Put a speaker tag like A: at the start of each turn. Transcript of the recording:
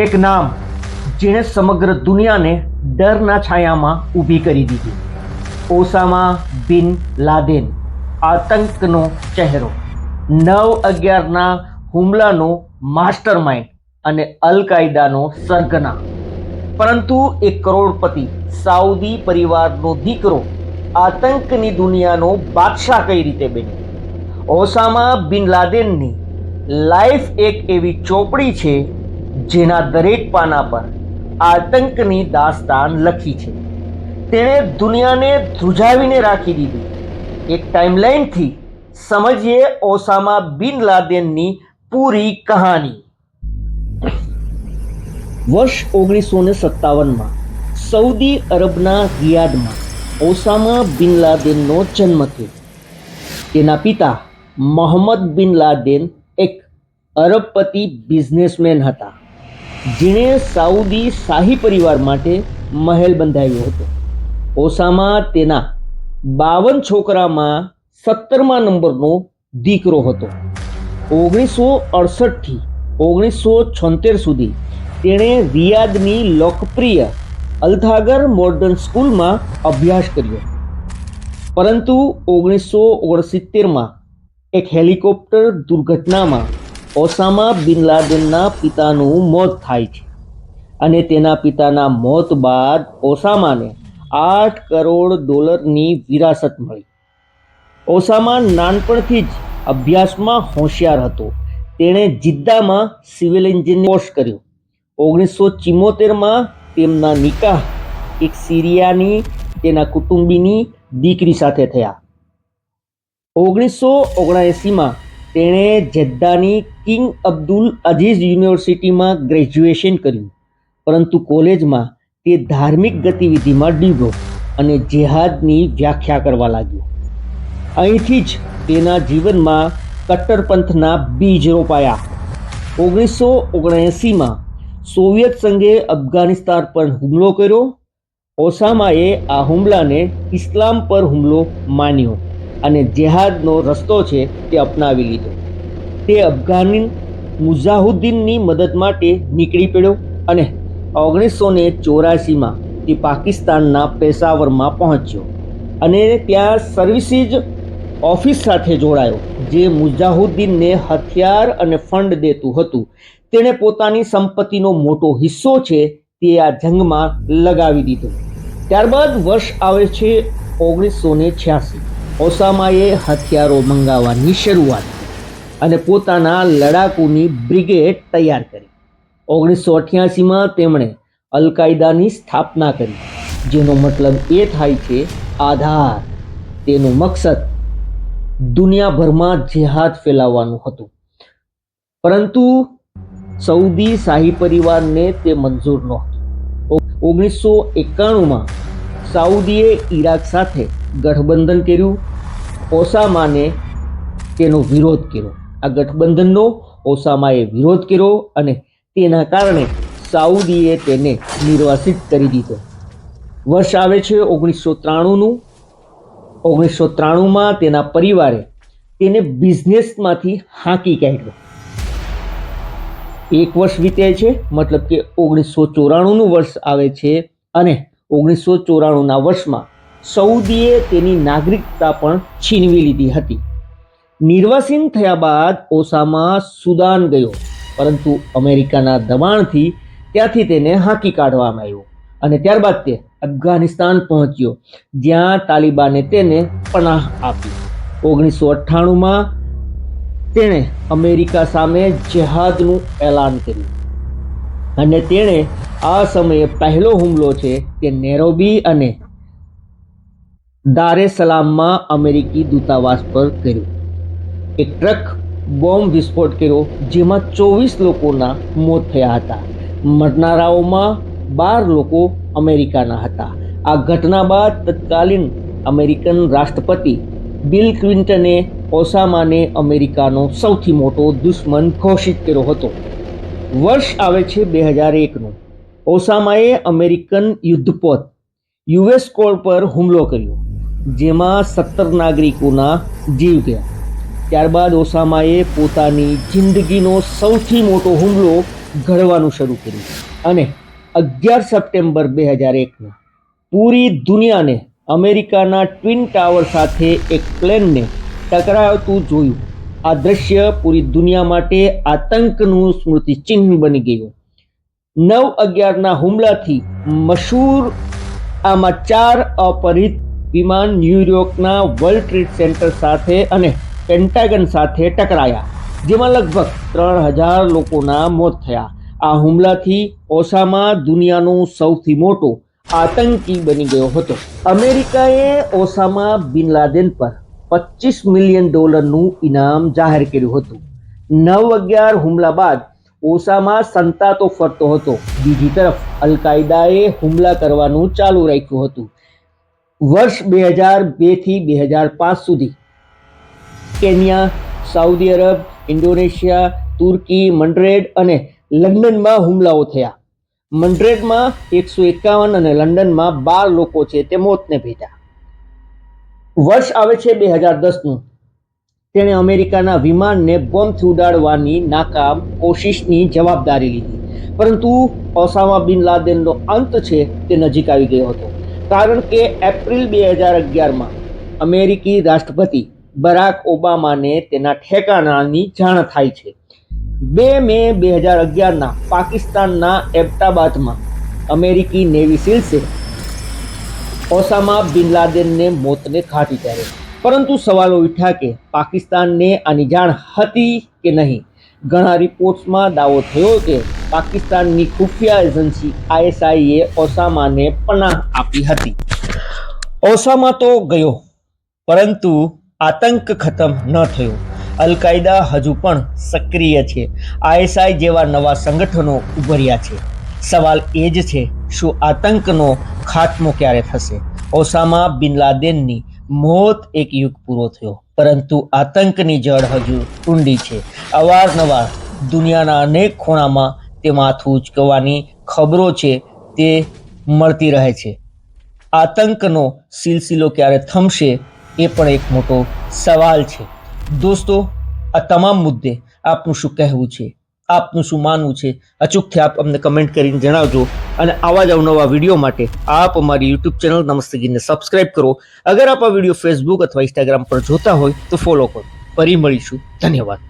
A: એક નામ જેણે સમગ્ર દુનિયાને ડરના છાયામાં ઊભી કરી દીધી. ઓસામા બિન લાદેન, આતંકનો ચહેરો, 9/11ના હુમલાનો માસ્ટર માઇન્ડ અને અલ કાયદાનો સરગના. પરંતુ એક કરોડપતિ સાઉદી પરિવારનો દીકરો આતંકની દુનિયાનો બાદશાહ કઈ રીતે બન્યો? ઓસામા બિન લાદેનની લાઈફ એક એવી ચોપડી છે જેના દરેક પાના પર આતંકની દાસ્તાન લખી છે. તેણે દુનિયાને ધ્રુજાવીને રાખી દીધી. એક ટાઈમલાઈનથી સમજીએ ઓસામા બિન લાદેનની પૂરી કહાની. વર્ષ 1957માં સઉદી અરબના રિયાદમાં ઓસામા બિન લાદેનનો જન્મ થયો. તેના પિતા મોહમ્મદ બિન લાદેન એક અરબપતિ બિઝનેસમેન હતા, જેણે સાઉદી શાહી પરિવાર માટે મહેલ બંધાવ્યો હતો. ઓસામા તેના 52 છોકરામાં 17મા નંબરનો દીકરો હતો. 1968થી 1976 સુધી તેણે રિયાદની લોકપ્રિય અલ્થાગર મોડર્ન સ્કૂલમાં અભ્યાસ કર્યો. પરંતુ 1969માં એક હેલિકોપ્ટર દુર્ઘટનામાં ઓસામા બિન લાદેનના પિતાનું મોત થાય છે અને તેના પિતાના મોત બાદ ઓસામાને $8 કરોડની વિરાસત મળી. ઓસામા નાનપણથી જ અભ્યાસમાં હોશિયાર હતો. તેણે જિદ્દામાં સિવિલ એન્જિનિયરિંગ કોર્સ કર્યો. 1974માં તેમના નિકાહ એક સિરિયાની તેના કુટુંબીની દીકરી સાથે થયા. 1979માં તેણે જેદ્દાની કિંગ અબ્દુલ અઝીઝ યુનિવર્સિટીમાં ગ્રેજ્યુએશન કર્યું. પરંતુ કોલેજમાં તે ધાર્મિક ગતિવિધિમાં ડૂબ્યો અને જેહાદની વ્યાખ્યા કરવા લાગ્યો. અહીંથી જ તેના જીવનમાં કટ્ટરપંથના બીજ રોપાયા. 1979માં સોવિયત સંઘે અફઘાનિસ્તાન પર હુમલો કર્યો. ઓસામાએ આ હુમલાને ઇસ્લામ પર હુમલો માન્યો અને જેહાદનો રસ્તો છે તે અપનાવી લીધો. તે અફઘાની મુજાહિદીનની મદદ માટે નીકળી પડ્યો અને 1984માં તે પાકિસ્તાનના પેશાવરમાં પહોંચ્યો અને ત્યાં સર્વિસીસ ઓફિસ સાથે જોડાયો, જે મુજાહિદીનને હથિયાર અને ફંડ દેતું હતું. તેણે પોતાની સંપત્તિનો મોટો હિસ્સો છે તે આ જંગમાં લગાવી દીધો. ત્યારબાદ વર્ષ આવે છે 1986. ઓસામાએ હથિયારો મંગાવવાની શરૂઆત અને પોતાના લડાકુની બ્રિગેડ તૈયાર કરી. 1988માં તેમણે અલ કાયદાની સ્થાપના કરી, જેનો મતલબ એ થાય છે આધાર. તેનું મકસદ દુનિયાભરમાં જેહાદ ફેલાવવાનું હતું. પરંતુ સઉદી શાહી પરિવારને તે મંજૂર નહોતું. 1991માં સાઉદીએ ઈરાક સાથે ગઠબંધન કર્યું. ઓસામાને તેનો વિરોધ કર્યો. આ ગઠબંધનનો ઓસામાએ વિરોધ કર્યો અને તેના કારણે સાઉદીએ તેને નિર્વાસિત કરી દીધો. વર્ષ આવે છે 1993નું. 1993માં તેના પરિવારે તેને બિઝનેસમાંથી હાંકી કાઢ્યો. એક વર્ષ વીતે છે, મતલબ કે 1994નું વર્ષ આવે છે અને 1994ના વર્ષમાં સઉદીએ તેની નાગરિકતા પણ છીનવી લીધી હતી. નિર્વાસિત થયા બાદ ઓસામા સુદાન ગયો, પરંતુ અમેરિકાના દબાણથી ત્યાંથી તેને હાંકી કાઢવામાં આવ્યો અને ત્યારબાદ તે અફઘાનિસ્તાન પહોંચ્યો, જ્યાં તાલિબાને તેને પનાહ આપી. 1998માં તેણે અમેરિકા સામે જેહાદનું એલાન કર્યું અને તેણે આ સમયે પહેલો હુમલો છે તે નેરોબી અને દારે સલામમાં અમેરિકી દૂતાવાસ પર કર્યો. એક ટ્રક બોમ્બ વિસ્ફોટ કર્યો, જેમાં 24 લોકોના મોત થયા હતા. મરનારાઓમાં 12 લોકો અમેરિકાના હતા. આ ઘટના બાદ તત્કાલીન અમેરિકન રાષ્ટ્રપતિ બિલ ક્લિન્ટને ઓસામાને અમેરિકાનો સૌથી મોટો દુશ્મન ઘોષિત કર્યો હતો. વર્ષ આવે છે 2001નું. ઓસામાએ અમેરિકન યુદ્ધપોત યુએસ કોર પર હુમલો કર્યો, જેમાં 17 નાગરિકોના જીવ ગયા. ત્યારબાદ ઓસામાએ પોતાની જિંદગીનો સૌથી મોટો હુમલો ઘડવાનું શરૂ કર્યું અને 11 સપ્ટેમ્બર 2001 પૂરી દુનિયાને અમેરિકાના ટ્વિન ટાવર સાથે એક પ્લેનને ટકરાવતું જોયું. આ દ્રશ્ય પૂરી દુનિયા માટે આતંકનું સ્મૃતિ ચિહ્ન બની ગયું. 9/11ના હુમલાથી મશહૂર આમાં 4 અપહરિત વિમાન ન્યૂયોર્કના વર્લ્ડ ટ્રેડ સેન્ટર સાથે અને પેન્ટાગન સાથે ટકરાયા, જેમાં લગભગ 3000 લોકોના મોત થયા. આ હુમલાથી ઓસામા દુનિયાનો સૌથી મોટો આતંકી બની ગયો હતો. અમેરિકાએ ઓસામા બિન લાદેન પર $25 મિલિયન ઇનામ જાહેર કર્યું હતું. 9/11 હુમલા બાદ ઓસામા સંતાતો ફરતો હતો. બીજી તરફ અલ-કાયદાએ હુમલા કરવાનું ચાલુ રાખ્યું હતું. વર્ષ 2002 થી 2005 સુધી કેન્યા, સાઉદી અરબ, ઇન્ડોનેશિયા, તુર્કી, મડ્રિડ અને લંડનમાં હુમલાઓ થયા. મડ્રિડમાં 151 અને લંડનમાં 12 લોકો છે તે મોતને ભેટ્યા. વર્ષ આવે છે 2010નું. તેણે અમેરિકાના વિમાનને બોમ્બથી ઉડાડવાની નાકામ કોશિશની જવાબદારી લીધી, પરંતુ ઓસામા બિન લાદેનનો અંત છે તે નજીક આવી ગયો હતો, કારણ કે એપ્રિલ 2011માં અમેરિકી રાષ્ટ્રપતિ બરાક ઓબામાને તેના ઠેકાણાની જાણ થાય છે. 2 મે 2011ના પાકિસ્તાનના એબટાબાદમાં અમેરિકી નેવી સીલ્સે ઓસામા બિન લાદેનને મોતને ઘાટી ત્યારે, પરંતુ સવાલો ઉઠ્યા કે પાકિસ્તાનને આની જાણ હતી કે નહીં. ઘણા રિપોર્ટ્સમાં દાવો થયો કે પાકિસ્તાનની ખુફિયા એજન્સી ISIએ ઓસામાને પનાહ આપી હતી. ઓસામા તો ગયો, પરંતુ આતંક ખતમ ન થયો. અલ-કાયદા હજુ પણ સક્રિય છે. ISI જેવા નવા સંગઠનો ઉભર્યા છે. સવાલ એ જ છે, શું આતંકનો ખાત્મો ક્યારે થશે? ઓસામા બિન લાદેનની મોત એક યુગ પૂરો થયો, પરંતુ આતંકની જડ હજુ ઊંડી છે. અવારનવાર દુનિયાના અનેક ખૂણામાં તે માથું ઉંચકવાની ખબરો છે તે મળતી રહે છે. આતંકનો સિલસિલો ક્યારે થમશે એ પણ એક મોટો સવાલ છે. દોસ્તો, આ તમામ મુદ્દે આપનું શું કહેવું છે, આપનું શું માનવું છે? અચૂકથી આપ અમને કમેન્ટ કરીને જણાવજો. અને આવા જ અવનવા વિડીયો માટે આપ અમારી યુટ્યુબ ચેનલ નમસ્તે ગીરને સબસ્ક્રાઇબ કરો. અગર આપ આ વિડીયો ફેસબુક અથવા ઇન્સ્ટાગ્રામ પર જોતા હોય તો ફોલો કરો. ફરી મળીશું. ધન્યવાદ.